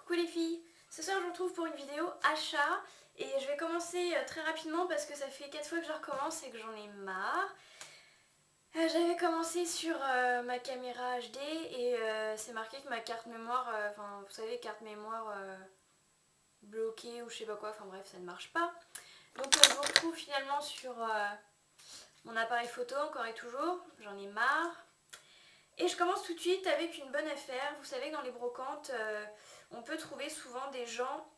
Coucou les filles, ce soir je vous retrouve pour une vidéo achat et je vais commencer très rapidement parce que ça fait 4 fois que je recommence et que j'en ai marre. J'avais commencé sur ma caméra HD et c'est marqué que ma carte mémoire, enfin vous savez carte mémoire bloquée ou je sais pas quoi, enfin bref ça ne marche pas. Donc je vous retrouve finalement sur mon appareil photo encore et toujours, j'en ai marre. Et je commence tout de suite avec une bonne affaire. Vous savez que dans les brocantes, on peut trouver souvent des gens,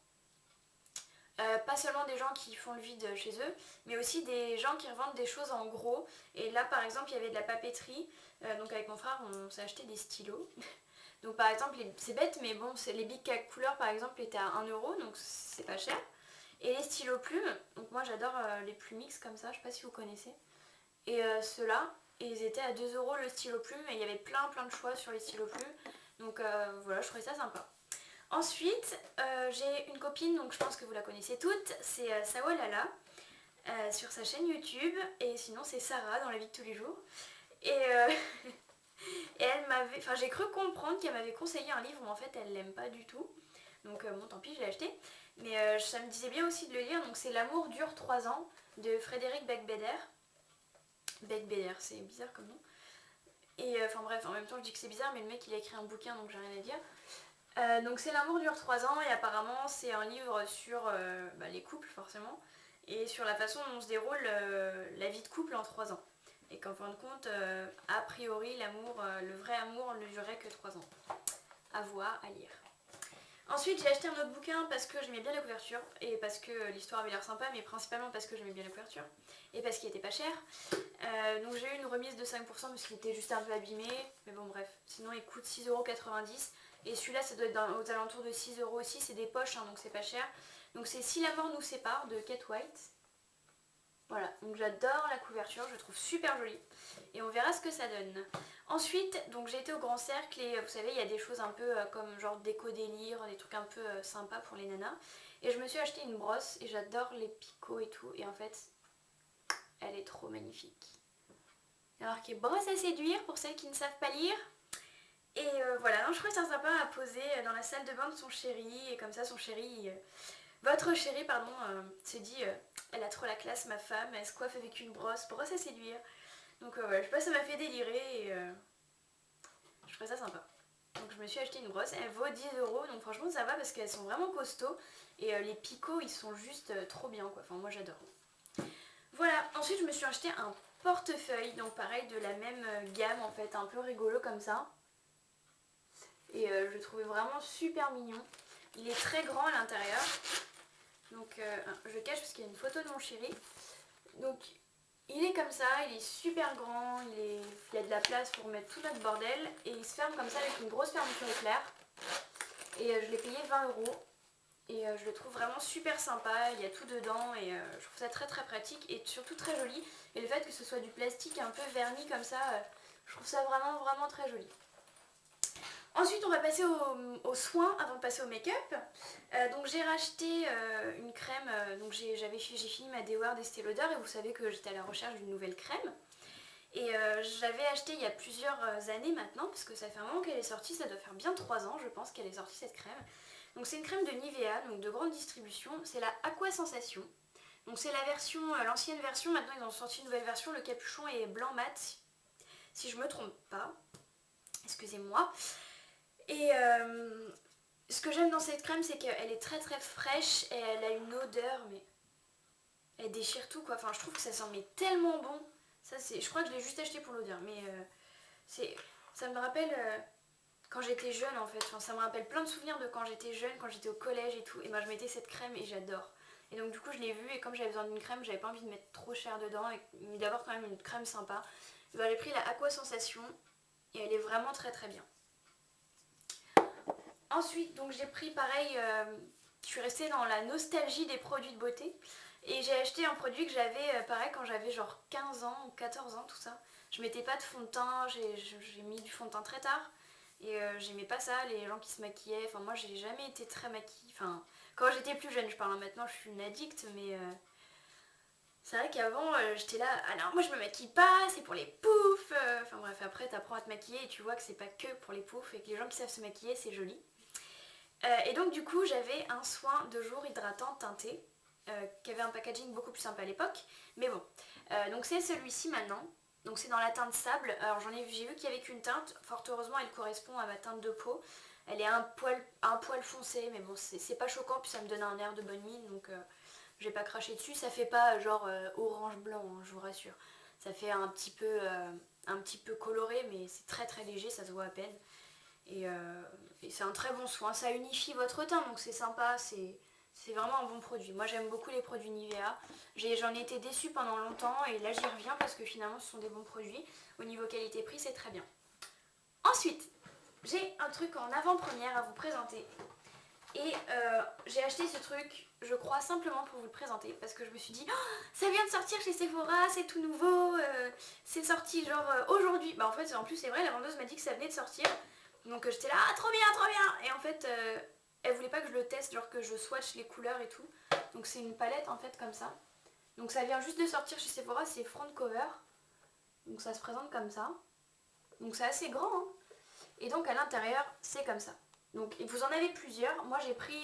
pas seulement des gens qui font le vide chez eux, mais aussi des gens qui revendent des choses en gros. Et là par exemple il y avait de la papeterie, donc avec mon frère on s'est acheté des stylos. Donc par exemple, c'est bête mais bon, les Big Cac couleurs par exemple étaient à 1 €, donc c'est pas cher. Et les stylos plumes, donc moi j'adore les Plumix comme ça, je sais pas si vous connaissez. Et ceux-là, ils étaient à 2 € le stylo plume et il y avait plein de choix sur les stylos plumes. Donc voilà, je trouvais ça sympa. Ensuite, j'ai une copine, donc je pense que vous la connaissez toutes, c'est Sawalala sur sa chaîne YouTube. Et sinon c'est Sarah dans la vie de tous les jours. Et, et elle m'avait, enfin j'ai cru comprendre qu'elle m'avait conseillé un livre, mais en fait elle l'aime pas du tout. Donc bon tant pis, je l'ai acheté. Mais ça me disait bien aussi de le lire, donc c'est L'amour dure 3 ans de Frédéric Beigbeder. Beigbeder, c'est bizarre comme nom. Et enfin bref, en même temps je dis que c'est bizarre, mais le mec il a écrit un bouquin donc j'ai rien à dire. Donc c'est L'amour dure 3 ans et apparemment c'est un livre sur les couples forcément et sur la façon dont se déroule la vie de couple en 3 ans. Et qu'en fin de compte, a priori l'amour, le vrai amour ne durait que 3 ans. À voir, à lire. Ensuite j'ai acheté un autre bouquin parce que j'aimais bien la couverture et parce que l'histoire avait l'air sympa, mais principalement parce que j'aimais bien la couverture et parce qu'il était pas cher. Donc j'ai eu une remise de 5% parce qu'il était juste un peu abîmé, mais bon bref, sinon il coûte 6,90 € et celui-là ça doit être aux alentours de 6 € aussi, c'est des poches hein, donc c'est pas cher. Donc c'est Si la mort nous sépare de Kate White. Voilà, donc j'adore la couverture, je la trouve super jolie et on verra ce que ça donne. Ensuite, donc j'ai été au Grand Cercle et vous savez, il y a des choses un peu comme genre déco délire, des trucs un peu sympas pour les nanas. Et je me suis acheté une brosse et j'adore les picots et tout et en fait, elle est trop magnifique. Alors qui est brosse à séduire pour celles qui ne savent pas lire. Et voilà, donc je trouvais ça sympa à poser dans la salle de bain de son chéri et comme ça son chéri... votre chéri, pardon, se dit elle a trop la classe, ma femme, elle se coiffe avec une brosse à séduire. Donc voilà, je sais pas, ça m'a fait délirer et je trouvais ça sympa. Donc je me suis acheté une brosse, elle vaut 10 €, donc franchement ça va parce qu'elles sont vraiment costauds. Et les picots, ils sont juste trop bien quoi, enfin moi j'adore. Voilà, ensuite je me suis acheté un portefeuille, donc pareil de la même gamme en fait, un peu rigolo comme ça. Et je le trouvais vraiment super mignon. Il est très grand à l'intérieur. Donc je le cache parce qu'il y a une photo de mon chéri. Donc il est comme ça, il est super grand, il y a de la place pour mettre tout notre bordel. Et il se ferme comme ça avec une grosse fermeture éclair. Et je l'ai payé 20 €. Et je le trouve vraiment super sympa, il y a tout dedans et je trouve ça très pratique et surtout très joli. Et le fait que ce soit du plastique un peu verni comme ça, je trouve ça vraiment très joli. Ensuite on va passer aux soins avant de passer au make-up. Donc j'ai racheté une crème, donc j'ai fini ma Dewar d'Estée Lauder et vous savez que j'étais à la recherche d'une nouvelle crème. Et j'avais acheté il y a plusieurs années maintenant, parce que ça fait un moment qu'elle est sortie, ça doit faire bien 3 ans je pense qu'elle est sortie cette crème. Donc c'est une crème de Nivea, donc de grande distribution, c'est la Aqua Sensation. Donc c'est la version, l'ancienne version, maintenant ils ont sorti une nouvelle version, le capuchon est blanc mat, si je me trompe pas, excusez-moi. Et ce que j'aime dans cette crème c'est qu'elle est très fraîche et elle a une odeur, mais elle déchire tout quoi, enfin je trouve que ça sent mais tellement bon. Ça c'est, je crois que je l'ai juste acheté pour l'odeur, mais ça me rappelle quand j'étais jeune en fait, enfin, ça me rappelle plein de souvenirs de quand j'étais jeune, quand j'étais au collège et tout, et moi je mettais cette crème et j'adore. Et donc du coup je l'ai vue et comme j'avais besoin d'une crème, j'avais pas envie de mettre trop cher dedans, mais d'avoir quand même une crème sympa. Ben, j'ai pris la Aqua Sensation et elle est vraiment très bien. Ensuite donc j'ai pris pareil, je suis restée dans la nostalgie des produits de beauté. Et j'ai acheté un produit que j'avais pareil quand j'avais genre 15 ans ou 14 ans, tout ça. Je mettais pas de fond de teint, j'ai mis du fond de teint très tard. Et j'aimais pas ça, les gens qui se maquillaient. Enfin moi j'ai jamais été très maquillée. Enfin quand j'étais plus jeune, je parle, maintenant je suis une addict, mais c'est vrai qu'avant j'étais là, alors moi je me maquille pas, c'est pour les poufs. Enfin bref, après t'apprends à te maquiller et tu vois que c'est pas que pour les poufs et que les gens qui savent se maquiller c'est joli. Et donc du coup j'avais un soin de jour hydratant teinté qui avait un packaging beaucoup plus simple à l'époque, mais bon. Donc c'est celui-ci maintenant, donc c'est dans la teinte sable. Alors j'ai vu qu'il y avait qu'une teinte, fort heureusement elle correspond à ma teinte de peau. Elle est un poil foncé, mais bon c'est pas choquant, puis ça me donne un air de bonne mine, donc j'ai pas craché dessus. Ça fait pas genre orange blanc, hein, je vous rassure. Ça fait un petit peu coloré, mais c'est très très léger, ça se voit à peine. Et c'est un très bon soin, ça unifie votre teint, donc c'est sympa, c'est vraiment un bon produit. Moi j'aime beaucoup les produits Nivea, j'en ai été déçue pendant longtemps et là j'y reviens parce que finalement ce sont des bons produits. Au niveau qualité-prix c'est très bien. Ensuite, j'ai un truc en avant-première à vous présenter. Et j'ai acheté ce truc, je crois, simplement pour vous le présenter parce que je me suis dit, oh, ça vient de sortir chez Sephora, c'est tout nouveau, c'est sorti genre aujourd'hui. Bah en fait en plus c'est vrai, la vendeuse m'a dit que ça venait de sortir. Donc j'étais là, ah, trop bien, trop bien. Et en fait, elle voulait pas que je le teste, genre que je swatch les couleurs et tout. Donc c'est une palette en fait comme ça. Donc ça vient juste de sortir chez Sephora, c'est front cover. Donc ça se présente comme ça. Donc c'est assez grand, hein. Et donc à l'intérieur, c'est comme ça. Donc vous en avez plusieurs. Moi j'ai pris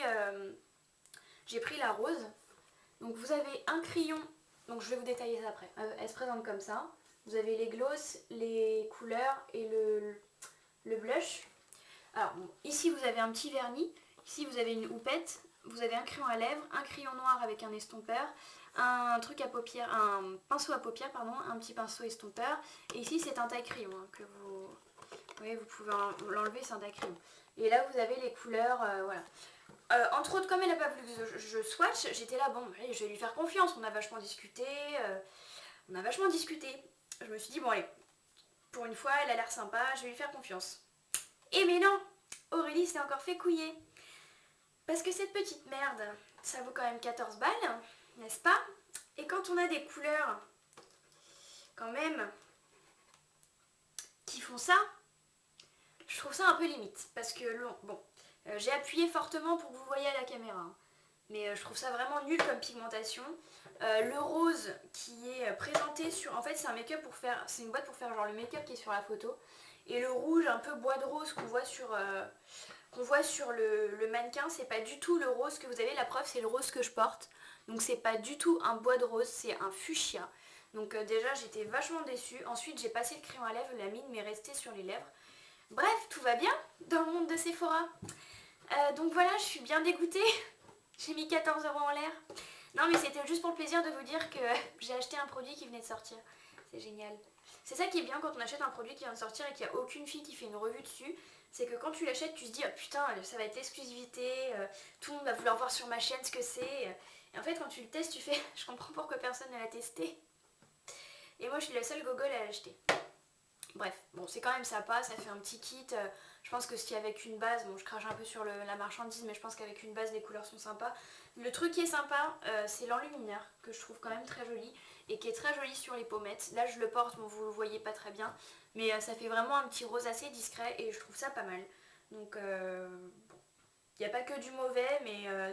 la rose. Donc vous avez un crayon. Donc je vais vous détailler ça après. Elle se présente comme ça. Vous avez les glosses, les couleurs et le blush. Alors bon, ici vous avez un petit vernis, ici vous avez une houppette, vous avez un crayon à lèvres, un crayon noir avec un estompeur, un truc à paupières, un pinceau à paupières, pardon, un petit pinceau estompeur, et ici c'est un taille-crayon hein, que vous voyez, vous pouvez l'enlever, c'est un taille-crayon. Et là vous avez les couleurs, voilà. Entre autres, comme elle n'a pas voulu que je swatch, j'étais là, bon, allez, je vais lui faire confiance, on a vachement discuté, Je me suis dit, bon allez, pour une fois, elle a l'air sympa, je vais lui faire confiance. Et mais non, Aurélie s'est encore fait couiller. Parce que cette petite merde, ça vaut quand même 14 balles, n'est-ce pas? Et quand on a des couleurs, quand même, qui font ça, je trouve ça un peu limite. Parce que, bon, j'ai appuyé fortement pour que vous voyez à la caméra. Hein, mais je trouve ça vraiment nul comme pigmentation. Le rose qui est présenté sur... En fait, c'est un make-up pour faire... C'est une boîte pour faire genre le make-up qui est sur la photo. Et le rouge un peu bois de rose qu'on voit sur le mannequin, c'est pas du tout le rose que vous avez. La preuve, c'est le rose que je porte. Donc c'est pas du tout un bois de rose, c'est un fuchsia. Donc déjà, j'étais vachement déçue. Ensuite, j'ai passé le crayon à lèvres, la mine m'est restée sur les lèvres. Bref, tout va bien dans le monde de Sephora. Donc voilà, je suis bien dégoûtée. J'ai mis 14 € en l'air. Non mais c'était juste pour le plaisir de vous dire que j'ai acheté un produit qui venait de sortir. C'est génial. C'est ça qui est bien quand on achète un produit qui vient de sortir et qu'il n'y a aucune fille qui fait une revue dessus. C'est que quand tu l'achètes, tu te dis oh putain, ça va être l'exclusivité, tout le monde va vouloir voir sur ma chaîne ce que c'est. Et en fait quand tu le testes, tu fais je comprends pourquoi personne ne l'a testé. Et moi je suis la seule gogole à l'acheter. Bref, bon c'est quand même sympa, ça fait un petit kit. Je pense que si avec une base, bon je crache un peu sur la marchandise, mais je pense qu'avec une base les couleurs sont sympas. Le truc qui est sympa, c'est l'enlumineur, que je trouve quand même très joli, et qui est très joli sur les pommettes. Là je le porte, bon vous le voyez pas très bien, mais ça fait vraiment un petit rose assez discret, et je trouve ça pas mal. Donc bon, il n'y a pas que du mauvais, mais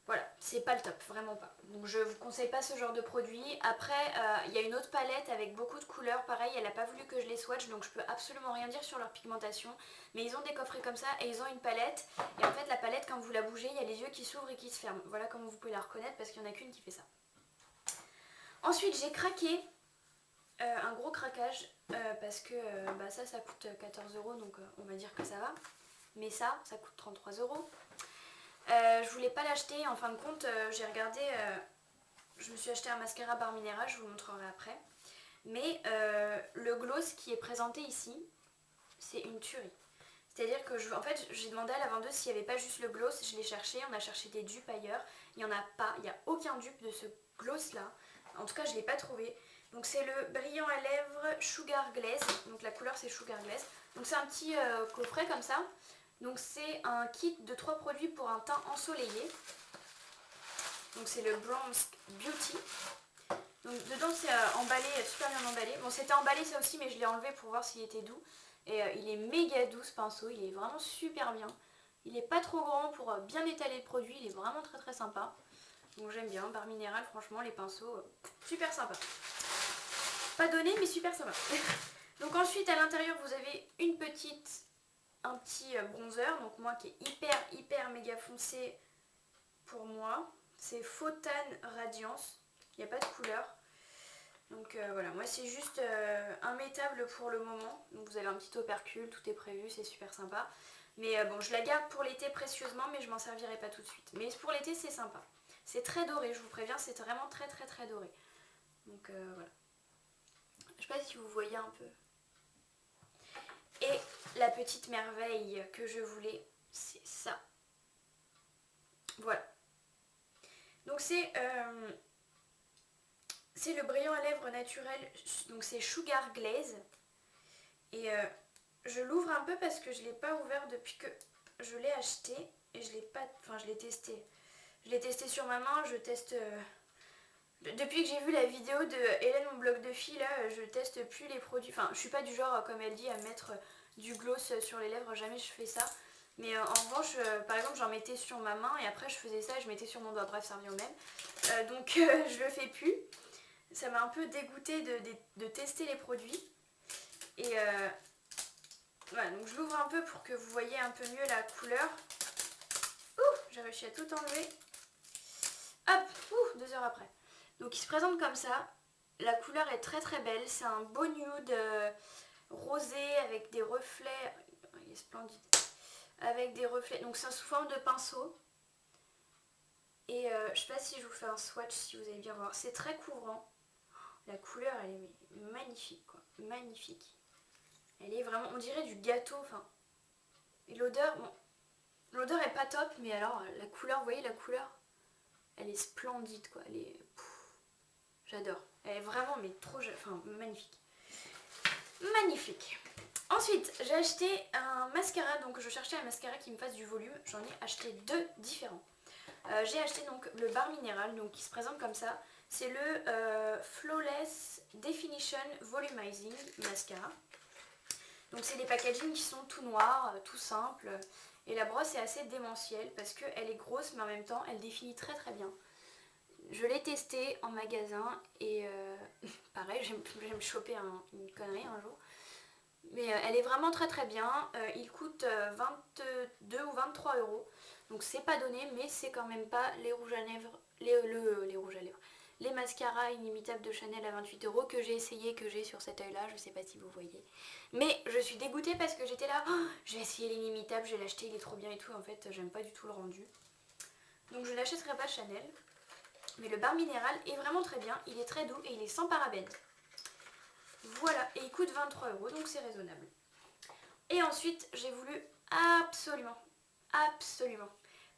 voilà, c'est pas le top, vraiment pas. Donc je vous conseille pas ce genre de produit. Après, il y a une autre palette avec beaucoup de couleurs. Pareil, elle a pas voulu que je les swatch, donc je peux absolument rien dire sur leur pigmentation. Mais ils ont des coffrets comme ça et ils ont une palette. Et en fait, la palette, quand vous la bougez, il y a les yeux qui s'ouvrent et qui se ferment. Voilà comment vous pouvez la reconnaître parce qu'il n'y en a qu'une qui fait ça. Ensuite, j'ai craqué. Un gros craquage parce que ça coûte 14 €, donc on va dire que ça va. Mais ça coûte 33 €. Je voulais pas l'acheter, en fin de compte j'ai regardé, je me suis acheté un mascara Barre Minéral, je vous montrerai après. Mais le gloss qui est présenté ici, c'est une tuerie. C'est-à-dire que en fait j'ai demandé à la vendeuse s'il n'y avait pas juste le gloss, je l'ai cherché, on a cherché des dupes ailleurs, il n'y en a pas, il n'y a aucun dupe de ce gloss là, en tout cas je ne l'ai pas trouvé. Donc c'est le brillant à lèvres Sugar Glaze, donc la couleur c'est Sugar Glaze, donc c'est un petit coffret comme ça. Donc c'est un kit de 3 produits pour un teint ensoleillé. Donc c'est le Bronze Beauty. Donc dedans c'est emballé, super bien emballé. Bon c'était emballé ça aussi mais je l'ai enlevé pour voir s'il était doux. Et il est méga doux ce pinceau, il est vraiment super bien. Il est pas trop grand pour bien étaler le produit, il est vraiment très très sympa. Donc j'aime bien, Barre Minéral, franchement les pinceaux, super sympa. Pas donné mais super sympa. Donc ensuite à l'intérieur vous avez une petite un petit bronzer, donc moi qui est hyper méga foncé pour moi. C'est Photane Radiance, il n'y a pas de couleur. Donc voilà, moi c'est juste immétable pour le moment. Donc vous avez un petit opercule, tout est prévu, c'est super sympa. Mais bon, je la garde pour l'été précieusement, mais je m'en servirai pas tout de suite. Mais pour l'été c'est sympa. C'est très doré, je vous préviens, c'est vraiment très doré. Donc voilà. Je sais pas si vous voyez un peu. Et la petite merveille que je voulais, c'est ça. Voilà. Donc c'est le brillant à lèvres naturel, donc c'est Sugar Glaze. Et je l'ouvre un peu parce que je ne l'ai pas ouvert depuis que je l'ai acheté. Et je l'ai pas. Enfin, je l'ai testé. Je l'ai testé sur ma main, je teste. Depuis que j'ai vu la vidéo de Hélène, mon blog de filles, là, je teste plus les produits. Enfin, je suis pas du genre, comme elle dit, à mettre du gloss sur les lèvres, jamais je fais ça. Mais en revanche, par exemple, j'en mettais sur ma main et après je faisais ça et je mettais sur mon doigt. Bref, ça revient au même. Donc je le fais plus. Ça m'a un peu dégoûtée de tester les produits. Et voilà, donc je l'ouvre un peu pour que vous voyez un peu mieux la couleur. Ouh, j'ai réussi à tout enlever. Hop, 2 heures après. Donc il se présente comme ça. La couleur est très belle. C'est un beau nude rosé avec des reflets. Il est splendide. Avec des reflets. Donc c'est sous forme de pinceau. Et je sais pas si je vous fais un swatch si vous allez bien voir. C'est très couvrant. La couleur elle est magnifique quoi. Magnifique. Elle est vraiment, on dirait du gâteau. Enfin. Et l'odeur, bon. L'odeur est pas top, mais alors la couleur, vous voyez la couleur? Elle est splendide quoi. Elle est. J'adore. Elle est vraiment mais trop. Enfin magnifique. Magnifique. Ensuite, j'ai acheté un mascara, donc je cherchais un mascara qui me fasse du volume. J'en ai acheté 2 différents. J'ai acheté donc le Bar Minéral, donc qui se présente comme ça. C'est le Flawless Definition Volumizing Mascara. Donc c'est des packagings qui sont tout noirs, tout simples. Et la brosse est assez démentielle parce qu'elle est grosse mais en même temps elle définit très bien. Je l'ai testé en magasin et pareil, je vais me choper une connerie un jour. Mais elle est vraiment très bien. Il coûte 22 ou 23 euros. Donc c'est pas donné, mais c'est quand même pas les rouges à lèvres, les rouges à lèvres. Les mascaras inimitables de Chanel à 28 euros que j'ai essayé, que j'ai sur cet œil là, je sais pas si vous voyez. Mais je suis dégoûtée parce que j'étais là, oh, je vais essayer l'inimitable, je vais l'acheter, il est trop bien et tout. En fait, j'aime pas du tout le rendu. Donc je n'achèterai pas Chanel. Mais le Bar Minéral est vraiment très bien, il est très doux et il est sans parabènes. Voilà, et il coûte 23 euros, donc c'est raisonnable. Et ensuite, j'ai voulu absolument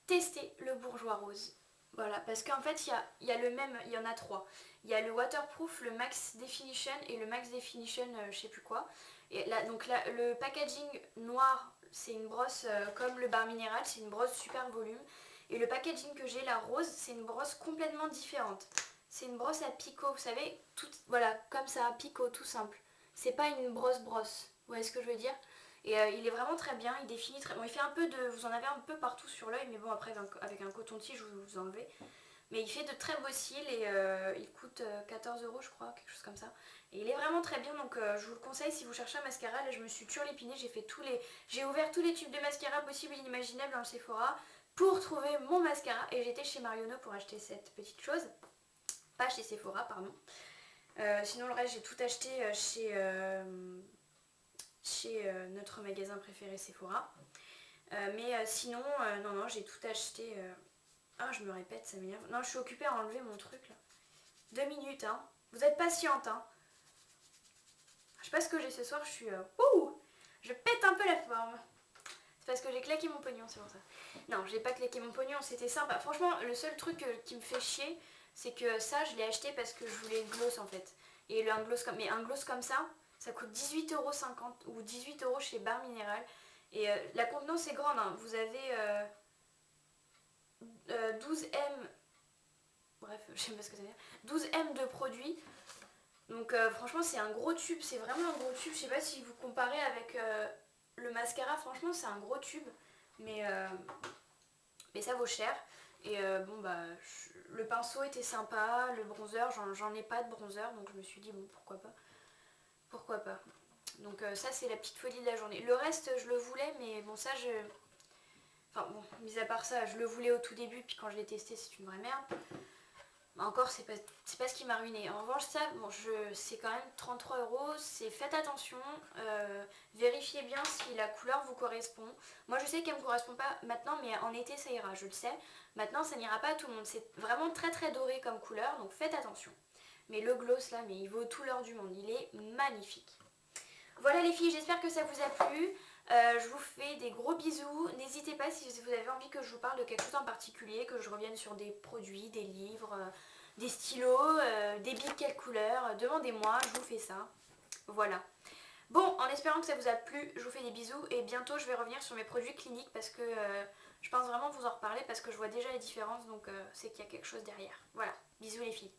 tester le Bourjois Rose. Voilà, parce qu'en fait, il y a le même, il y en a 3. Il y a le Waterproof, le Max Definition et le Max Definition, je sais plus quoi. Et là, donc là, le packaging noir, c'est une brosse comme le Bar Minéral, c'est une brosse super volume. Et le packaging que j'ai, la rose, c'est une brosse complètement différente. C'est une brosse à picot, vous savez, voilà, comme ça, à picot, tout simple. C'est pas une brosse. Vous voyez ce que je veux dire? Et il est vraiment très bien, il définit très... Bon, il fait un peu de... Vous en avez un peu partout sur l'œil, mais bon, après, avec un coton-tige, vous enlevez. Mais il fait de très beaux cils et il coûte 14 euros, je crois, quelque chose comme ça. Et il est vraiment très bien, donc je vous le conseille si vous cherchez un mascara. Là, je me suis turlupinée, j'ai ouvert tous les tubes de mascara possibles et inimaginables dans le Sephora pour trouver mon mascara. Et j'étais chez Marionneau pour acheter cette petite chose. Pas chez Sephora, pardon. Sinon, le reste, j'ai tout acheté chez notre magasin préféré Sephora. Mais sinon, non, j'ai tout acheté. Ah, je me répète, ça m'énerve. Non, je suis occupée à enlever mon truc là. 2 minutes, hein. Vous êtes patiente, hein. Je sais pas ce que j'ai ce soir, je suis... ouh, je pète un peu la forme. C'est parce que j'ai claqué mon pognon, c'est pour ça. Non, j'ai pas claqué mon pognon, c'était sympa. Franchement, le seul truc qui me fait chier, c'est que ça, je l'ai acheté parce que je voulais le gloss en fait. Et un gloss comme ça coûte 18,50 € ou 18 € chez Bar Minéral. Et la contenance est grande, hein. Vous avez 12 M, bref, je sais pas ce que ça veut dire, 12 M de produits. Donc franchement, c'est un gros tube, c'est vraiment un gros tube. Je sais pas si vous comparez avec le mascara, franchement, c'est un gros tube. Mais ça vaut cher. Et bon, bah, le pinceau était sympa, le bronzer, j'en ai pas de bronzer, donc je me suis dit, bon, pourquoi pas. Pourquoi pas. Donc ça c'est la petite folie de la journée. Le reste je le voulais, mais bon ça je... Enfin bon, mis à part ça, je le voulais au tout début, puis quand je l'ai testé c'est une vraie merde. Encore, c'est pas ce qui m'a ruiné. En revanche, ça, bon, c'est quand même 33 euros. Faites attention, vérifiez bien si la couleur vous correspond. Moi, je sais qu'elle me correspond pas maintenant, mais en été, ça ira, je le sais. Maintenant, ça n'ira pas à tout le monde. C'est vraiment très très doré comme couleur, donc faites attention. Mais le gloss là, mais il vaut tout l'or du monde. Il est magnifique. Voilà les filles, j'espère que ça vous a plu. Je vous fais des gros bisous. N'hésitez pas si vous avez envie que je vous parle de quelque chose en particulier, que je revienne sur des produits, des livres, des stylos, des bics quelle couleur. Demandez-moi, je vous fais ça. Voilà. Bon, en espérant que ça vous a plu, je vous fais des bisous et bientôt je vais revenir sur mes produits cliniques parce que je pense vraiment vous en reparler parce que je vois déjà les différences, donc c'est qu'il y a quelque chose derrière. Voilà, bisous les filles.